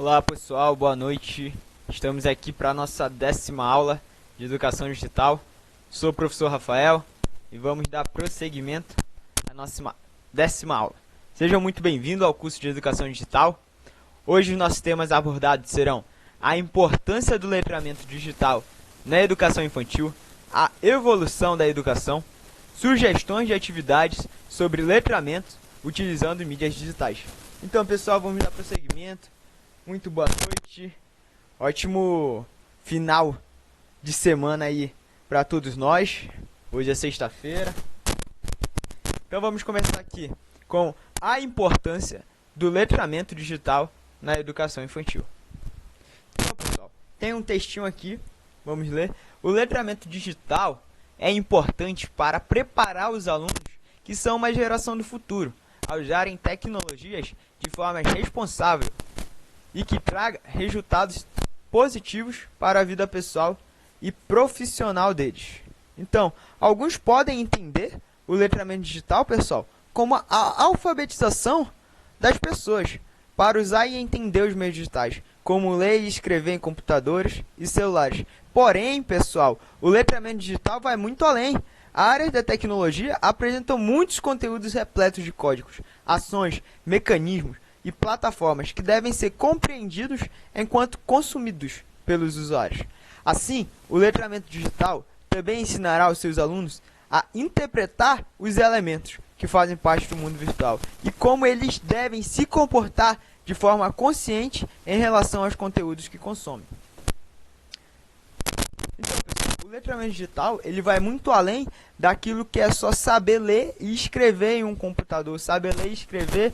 Olá pessoal, boa noite. Estamos aqui para a nossa 10ª aula de Educação Digital. Sou o professor Rafael e vamos dar prosseguimento à nossa 10ª aula. Sejam muito bem-vindos ao curso de Educação Digital. Hoje os nossos temas abordados serão a importância do letramento digital na educação infantil, a evolução da educação, sugestões de atividades sobre letramento utilizando mídias digitais. Então pessoal, vamos dar prosseguimento. Muito boa noite, ótimo final de semana aí para todos nós. Hoje é sexta-feira. Então vamos começar aqui com a importância do letramento digital na educação infantil. Então pessoal, tem um textinho aqui, vamos ler. O letramento digital é importante para preparar os alunos que são uma geração do futuro, a usarem tecnologias de forma responsável e que traga resultados positivos para a vida pessoal e profissional deles. Então, alguns podem entender o letramento digital, pessoal, como a alfabetização das pessoas para usar e entender os meios digitais, como ler e escrever em computadores e celulares. Porém, pessoal, o letramento digital vai muito além. Áreas da tecnologia apresentam muitos conteúdos repletos de códigos, ações, mecanismos e plataformas que devem ser compreendidos enquanto consumidos pelos usuários. Assim, o letramento digital também ensinará aos seus alunos a interpretar os elementos que fazem parte do mundo virtual e como eles devem se comportar de forma consciente em relação aos conteúdos que consomem. Então, pessoal, o letramento digital ele vai muito além daquilo que é só saber ler e escrever em um computador, saber ler e escrever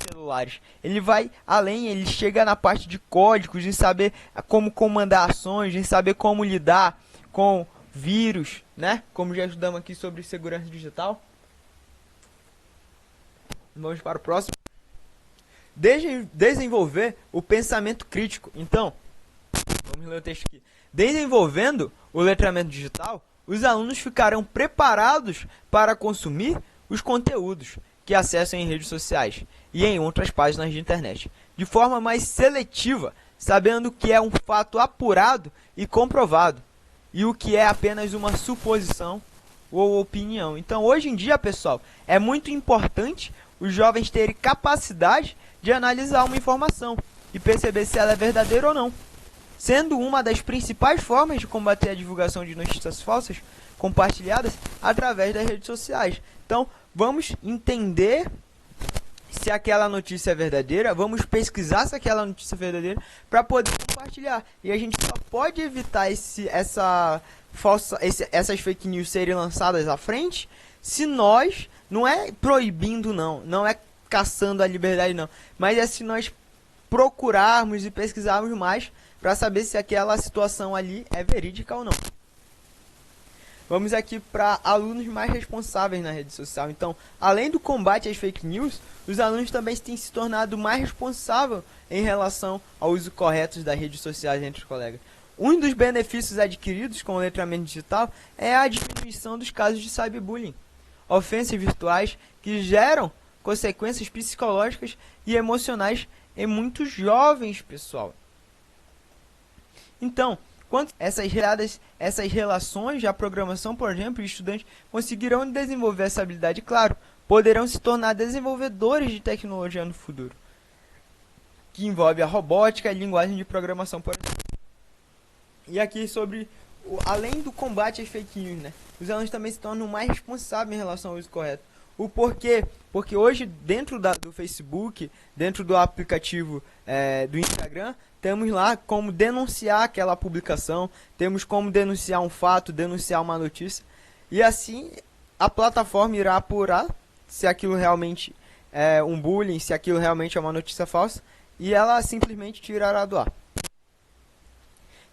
celulares. Ele vai além, ele chega na parte de códigos, em saber como comandar ações, em saber como lidar com vírus, né? Como já estudamos aqui sobre segurança digital. Vamos para o próximo. Desenvolver o pensamento crítico. Então, vamos ler o texto aqui. Desenvolvendo o letramento digital, os alunos ficarão preparados para consumir os conteúdos que acessam em redes sociais e em outras páginas de internet, de forma mais seletiva, sabendo que é um fato apurado e comprovado, e o que é apenas uma suposição ou opinião. Então, hoje em dia, pessoal, é muito importante os jovens terem capacidade de analisar uma informação e perceber se ela é verdadeira ou não, sendo uma das principais formas de combater a divulgação de notícias falsas compartilhadas através das redes sociais. Então, vamos entender se aquela notícia é verdadeira, vamos pesquisar se aquela notícia é verdadeira para poder compartilhar. E a gente só pode evitar essas fake news serem lançadas à frente se nós, não é proibindo não é caçando a liberdade não, mas é se nós procurarmos e pesquisarmos mais para saber se aquela situação ali é verídica ou não. Vamos aqui para alunos mais responsáveis na rede social. Então, além do combate às fake news, os alunos também têm se tornado mais responsáveis em relação ao uso correto das redes sociais entre os colegas. Um dos benefícios adquiridos com o letramento digital é a diminuição dos casos de cyberbullying, ofensas virtuais que geram consequências psicológicas e emocionais em muitos jovens, pessoal. Então, quando essas relações de programação, por exemplo, os estudantes conseguirão desenvolver essa habilidade, claro, poderão se tornar desenvolvedores de tecnologia no futuro, que envolve a robótica e linguagem de programação, por exemplo. E aqui sobre, além do combate às fake news, né, os alunos também se tornam mais responsáveis em relação ao uso correto. O porquê? Porque hoje, dentro do Facebook, dentro do aplicativo do Instagram, temos lá como denunciar aquela publicação, temos como denunciar um fato, denunciar uma notícia. E assim, a plataforma irá apurar se aquilo realmente é um bullying, se aquilo realmente é uma notícia falsa, e ela simplesmente tirará do ar.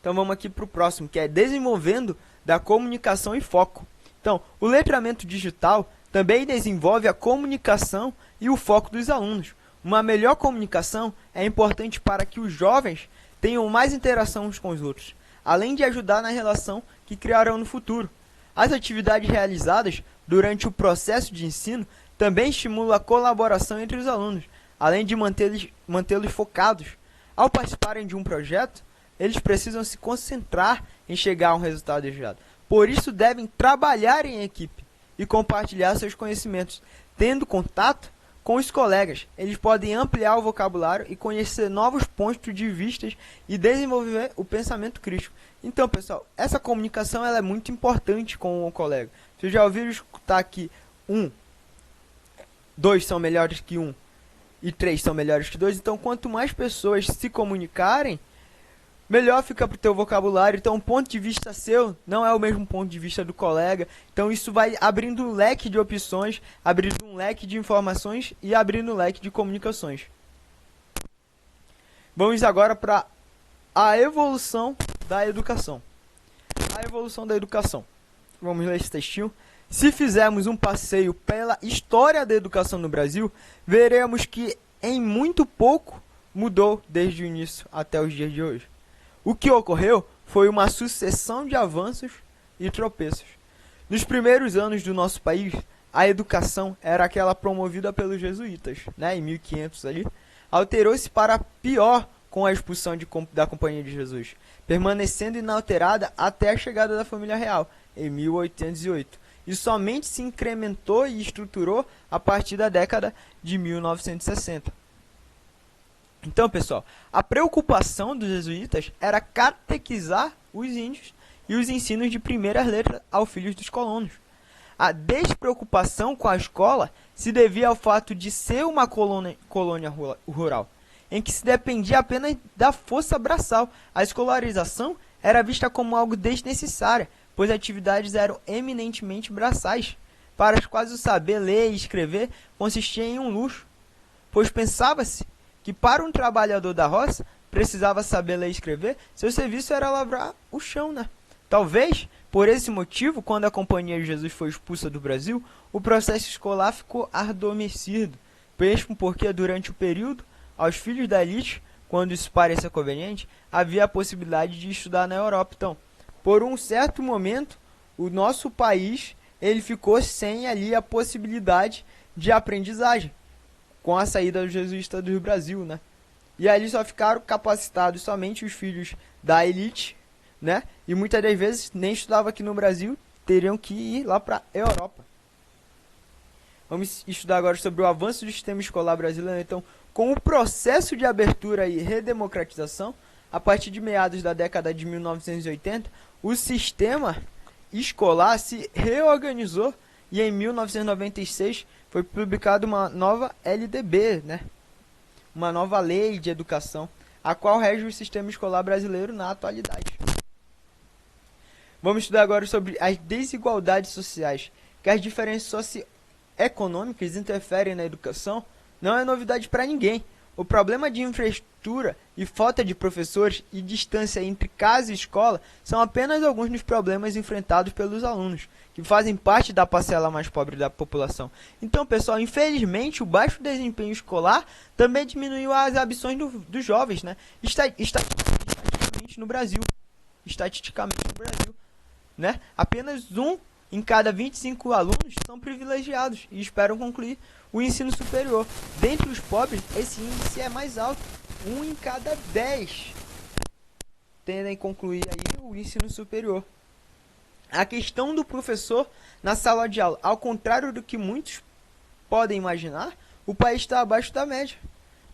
Então vamos aqui para o próximo, que é desenvolvendo da comunicação e foco. Então, o letramento digital também desenvolve a comunicação e o foco dos alunos. Uma melhor comunicação é importante para que os jovens tenham mais interação uns com os outros, além de ajudar na relação que criarão no futuro. As atividades realizadas durante o processo de ensino também estimulam a colaboração entre os alunos, além de mantê-los focados. Ao participarem de um projeto, eles precisam se concentrar em chegar a um resultado desejado. Por isso, devem trabalhar em equipe e compartilhar seus conhecimentos. Tendo contato com os colegas, eles podem ampliar o vocabulário e conhecer novos pontos de vista e desenvolver o pensamento crítico. Então, pessoal, essa comunicação ela é muito importante com o colega. Vocês já ouviram escutar que 2 são melhores que 1 e 3 são melhores que 2? Então, quanto mais pessoas se comunicarem, melhor fica para o teu vocabulário. Então, o ponto de vista seu não é o mesmo ponto de vista do colega. Então, isso vai abrindo um leque de opções, abrindo um leque de informações e abrindo um leque de comunicações. Vamos agora para a evolução da educação. A evolução da educação. Vamos ler esse textinho. Se fizermos um passeio pela história da educação no Brasil, veremos que em muito pouco mudou desde o início até os dias de hoje. O que ocorreu foi uma sucessão de avanços e tropeços. Nos primeiros anos do nosso país, a educação era aquela promovida pelos jesuítas, em 1500 ali. Alterou-se para pior com a expulsão da Companhia de Jesus, permanecendo inalterada até a chegada da família real, em 1808. E somente se incrementou e estruturou a partir da década de 1960. Então, pessoal, a preocupação dos jesuítas era catequizar os índios e os ensinos de primeiras letras aos filhos dos colonos. A despreocupação com a escola se devia ao fato de ser uma colônia rural, em que se dependia apenas da força braçal. A escolarização era vista como algo desnecessário, pois atividades eram eminentemente braçais, para as quais o saber ler e escrever consistia em um luxo, pois pensava-se que para um trabalhador da roça precisava saber ler e escrever, seu serviço era lavrar o chão, Talvez, por esse motivo, quando a Companhia de Jesus foi expulsa do Brasil, o processo escolar ficou adormecido, mesmo porque durante o período, aos filhos da elite, quando isso parecia conveniente, havia a possibilidade de estudar na Europa. Então, por um certo momento, o nosso país ele ficou sem ali a possibilidade de aprendizagem, com a saída dos jesuítas do Brasil, E ali só ficaram capacitados somente os filhos da elite, E muitas das vezes nem estudavam aqui no Brasil, teriam que ir lá para a Europa. Vamos estudar agora sobre o avanço do sistema escolar brasileiro. Então, com o processo de abertura e redemocratização, a partir de meados da década de 1980, o sistema escolar se reorganizou e em 1996 foi publicada uma nova LDB, uma nova lei de educação, a qual rege o sistema escolar brasileiro na atualidade. Vamos estudar agora sobre as desigualdades sociais, que as diferenças socioeconômicas interferem na educação. Não é novidade para ninguém. O problema de infraestrutura e falta de professores e distância entre casa e escola são apenas alguns dos problemas enfrentados pelos alunos, que fazem parte da parcela mais pobre da população. Então, pessoal, infelizmente, o baixo desempenho escolar também diminuiu as ambições dos jovens, estatisticamente no Brasil. Apenas 1 em cada 25 alunos são privilegiados e esperam concluir o ensino superior. Dentre os pobres, esse índice é mais alto. 1 em cada 10 tendem a concluir aí o ensino superior. A questão do professor na sala de aula, ao contrário do que muitos podem imaginar, o país está abaixo da média,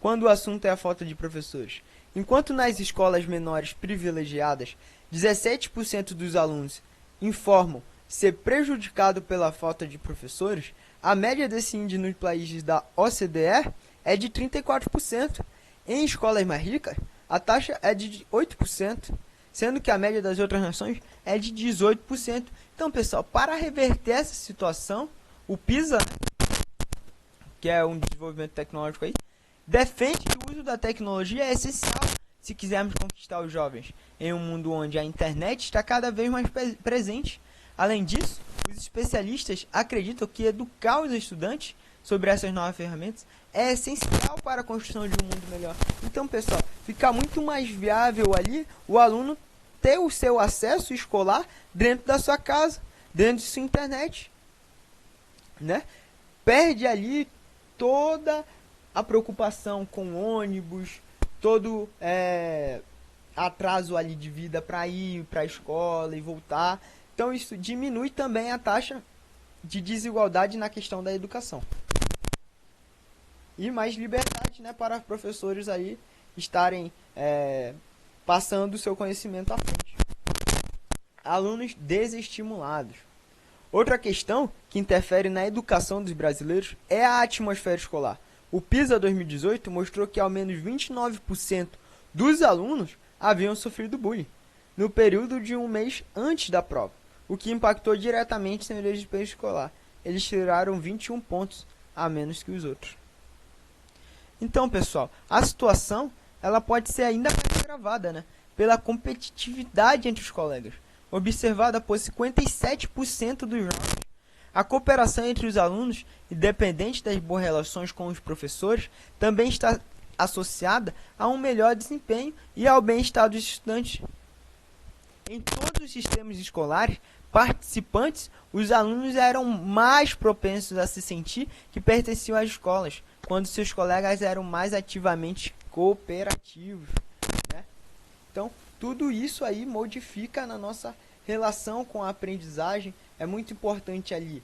quando o assunto é a falta de professores. Enquanto nas escolas menores privilegiadas, 17% dos alunos informam ser prejudicado pela falta de professores, a média desse índice nos países da OCDE é de 34%. Em escolas mais ricas, a taxa é de 8%, sendo que a média das outras nações é de 18%. Então, pessoal, para reverter essa situação, o PISA, que é um desenvolvimento tecnológico aí, defende que o uso da tecnologia é essencial se quisermos conquistar os jovens em um mundo onde a internet está cada vez mais presente. Além disso, os especialistas acreditam que educar os estudantes sobre essas novas ferramentas é essencial para a construção de um mundo melhor. Então, pessoal, fica muito mais viável ali o aluno ter o seu acesso escolar dentro da sua casa, dentro de sua internet, Perde ali toda a preocupação com ônibus, todo atraso ali de vida para ir para a escola e voltar. Então isso diminui também a taxa de desigualdade na questão da educação. E mais liberdade, né, para professores aí estarem passando o seu conhecimento à frente. Alunos desestimulados. Outra questão que interfere na educação dos brasileiros é a atmosfera escolar. O PISA 2018 mostrou que ao menos 29% dos alunos haviam sofrido bullying no período de um mês antes da prova, o que impactou diretamente seu desempenho escolar. Eles tiraram 21 pontos a menos que os outros. Então, pessoal, a situação ela pode ser ainda mais agravada, né, pela competitividade entre os colegas, observada por 57% dos jovens. A cooperação entre os alunos, independente das boas relações com os professores, também está associada a um melhor desempenho e ao bem-estar dos estudantes. Em todos os sistemas escolares participantes, os alunos eram mais propensos a se sentir que pertenciam às escolas, quando seus colegas eram mais ativamente cooperativos, né? Então, tudo isso aí modifica na nossa relação com a aprendizagem. É muito importante ali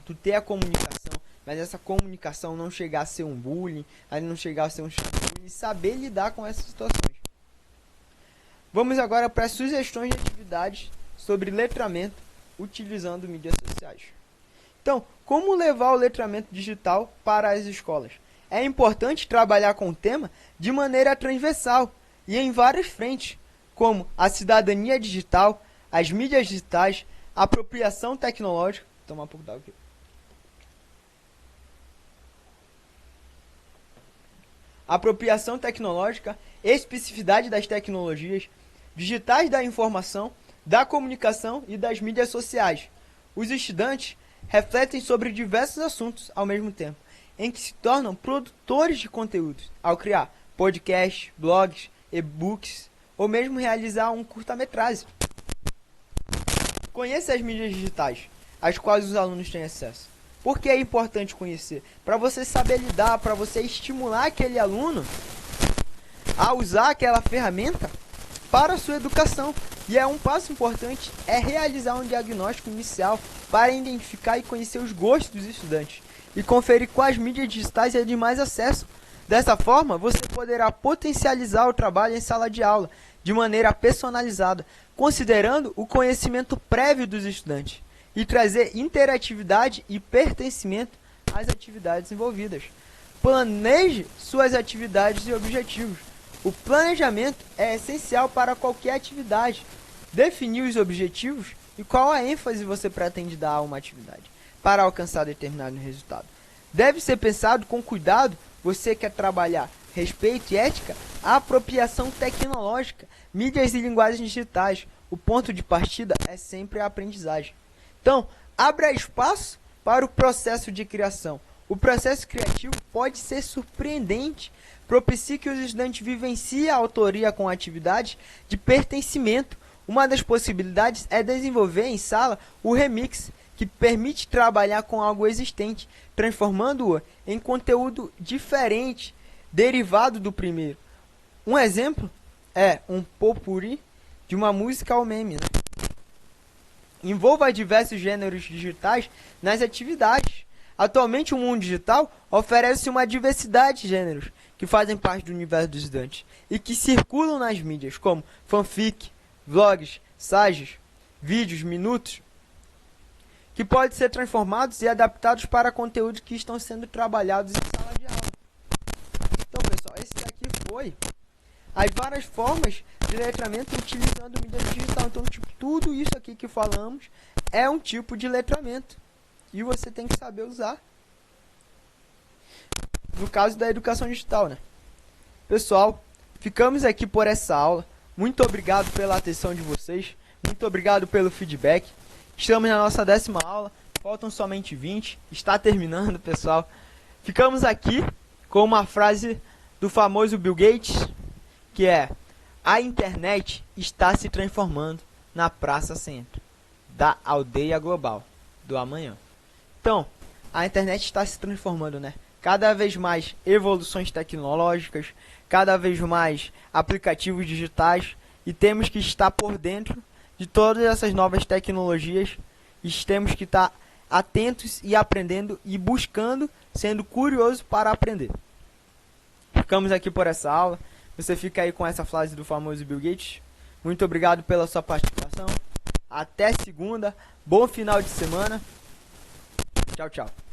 tu ter a comunicação, mas essa comunicação não chegar a ser um bullying, não chegar a ser um bullying, saber lidar com essas situações. Vamos agora para as sugestões de atividades sobre letramento utilizando mídias sociais. Então, como levar o letramento digital para as escolas? É importante trabalhar com o tema de maneira transversal e em várias frentes, como a cidadania digital, as mídias digitais, a apropriação tecnológica. Vou tomar um pouco d'água aqui. Apropriação tecnológica, especificidade das tecnologias, digitais da informação, da comunicação e das mídias sociais. Os estudantes refletem sobre diversos assuntos ao mesmo tempo, em que se tornam produtores de conteúdos, ao criar podcasts, blogs, e-books, ou mesmo realizar um curta-metragem. Conheça as mídias digitais, às quais os alunos têm acesso. Por que é importante conhecer? Para você saber lidar, para você estimular aquele aluno a usar aquela ferramenta para a sua educação. E um passo importante é realizar um diagnóstico inicial para identificar e conhecer os gostos dos estudantes e conferir quais mídias digitais é de mais acesso. Dessa forma, você poderá potencializar o trabalho em sala de aula de maneira personalizada, considerando o conhecimento prévio dos estudantes e trazer interatividade e pertencimento às atividades envolvidas. Planeje suas atividades e objetivos. O planejamento é essencial para qualquer atividade. Definir os objetivos e qual a ênfase você pretende dar a uma atividade para alcançar determinado resultado. Deve ser pensado com cuidado. Você quer trabalhar respeito e ética, a apropriação tecnológica, mídias e linguagens digitais. O ponto de partida é sempre a aprendizagem. Então, abra espaço para o processo de criação. O processo criativo pode ser surpreendente. Propicie que os estudantes vivenciem a autoria com atividades de pertencimento. Uma das possibilidades é desenvolver em sala o remix, que permite trabalhar com algo existente, transformando-o em conteúdo diferente, derivado do primeiro. Um exemplo é um potpourri de uma música ao meme, né? Envolva diversos gêneros digitais nas atividades. Atualmente, o mundo digital oferece uma diversidade de gêneros que fazem parte do universo dos estudantes e que circulam nas mídias, como fanfic, vlogs, sages, vídeos, minutos, que podem ser transformados e adaptados para conteúdos que estão sendo trabalhados em sala de aula. Então, pessoal, esse daqui foi as várias formas de letramento utilizando mídia digital. Então, tudo isso aqui que falamos é um tipo de letramento e você tem que saber usar. No caso da educação digital, né? Pessoal, ficamos aqui por essa aula. Muito obrigado pela atenção de vocês. Muito obrigado pelo feedback. Estamos na nossa 10ª aula. Faltam somente 20. Está terminando, pessoal. Ficamos aqui com uma frase do famoso Bill Gates, que é: a internet está se transformando na praça centro da aldeia global do amanhã. Então, a internet está se transformando, né? cada vez mais evoluções tecnológicas, cada vez mais aplicativos digitais, e temos que estar por dentro de todas essas novas tecnologias, e temos que estar atentos e aprendendo e buscando, sendo curioso para aprender. Ficamos aqui por essa aula. Você fica aí com essa frase do famoso Bill Gates. Muito obrigado pela sua participação. Até segunda. Bom final de semana. Tchau, tchau.